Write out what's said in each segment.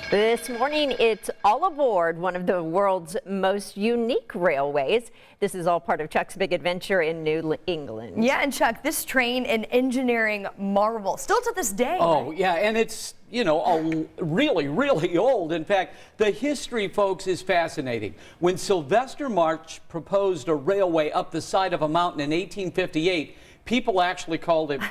This morning, it's all aboard one of the world's most unique railways. This is all part of Chuck's big adventure in New England. Yeah, and Chuck, this train, an engineering marvel, still to this day. Oh, right? yeah, and it's, really old. In fact, the history, folks, is fascinating. When Sylvester March proposed a railway up the side of a mountain in 1858, people actually called him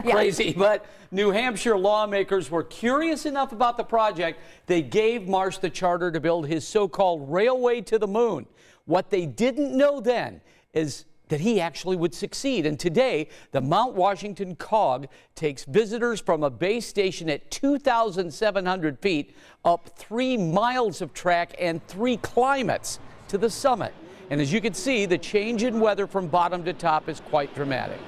crazy, but New Hampshire lawmakers were curious enough about the project, they gave Marsh the charter to build his so-called railway to the moon. What they didn't know then is that he actually would succeed. And today, the Mount Washington Cog takes visitors from a base station at 2,700 feet up 3 miles of track and 3 climates to the summit. And as you can see, the change in weather from bottom to top is quite dramatic.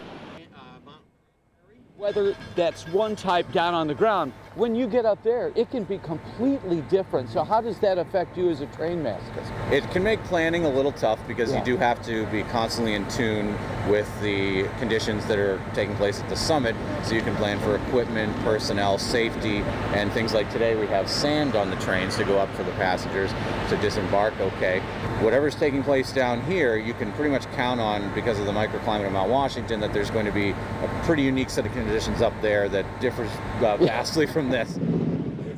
Weather that's one type down on the ground, when you get up there, it can be completely different. So how does that affect you as a train master? It can make planning a little tough because you do have to be constantly in tune with the conditions that are taking place at the summit, so you can plan for equipment, personnel, safety, and things like today we have sand on the trains to go up for the passengers to disembark okay. Whatever's taking place down here, you can pretty much count on, because of the microclimate of Mount Washington, that there's going to be a pretty unique set of conditions up there that differs vastly from this.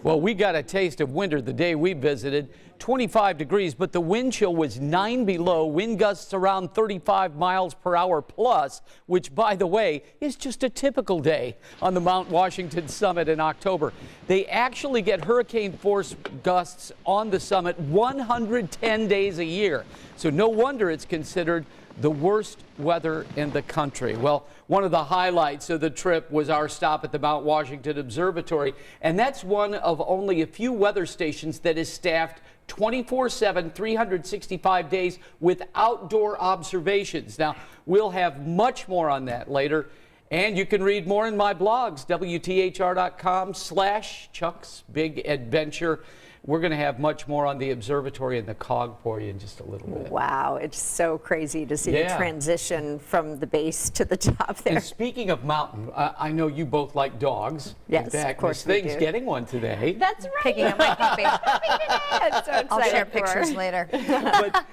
Well, we got a taste of winter the day we visited. 25 degrees, but the wind chill was 9 below, wind gusts around 35 miles per hour plus, which, by the way, is just a typical day on the Mount Washington summit in October. They actually get hurricane force gusts on the summit 110 days a year. So no wonder it's considered the worst weather in the country. Well, one of the highlights of the trip was our stop at the Mount Washington Observatory, and that's one of only a few weather stations that is staffed 24/7, 365 days with outdoor observations. Now, we'll have much more on that later, and you can read more in my blogs, WTHR.com/Chuck's Big Adventure. We're going to have much more on the observatory and the cog for you in just a little bit. Wow, it's so crazy to see the transition from the base to the top there. And speaking of mountain, I know you both like dogs. Yes, in fact, of course Miss we Thing's do. getting one today. That's right. Picking up my puppy. I'm so I'll share excited for her. pictures later. But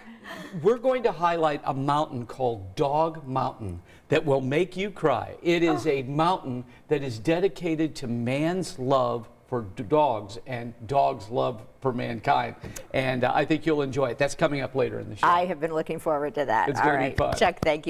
we're going to highlight a mountain called Dog Mountain that will make you cry. It is a mountain that is dedicated to man's love for dogs and dogs' love for mankind. And I think you'll enjoy it. That's coming up later in the show. I have been looking forward to that. It's All going to right, be fun. Chuck, thank you.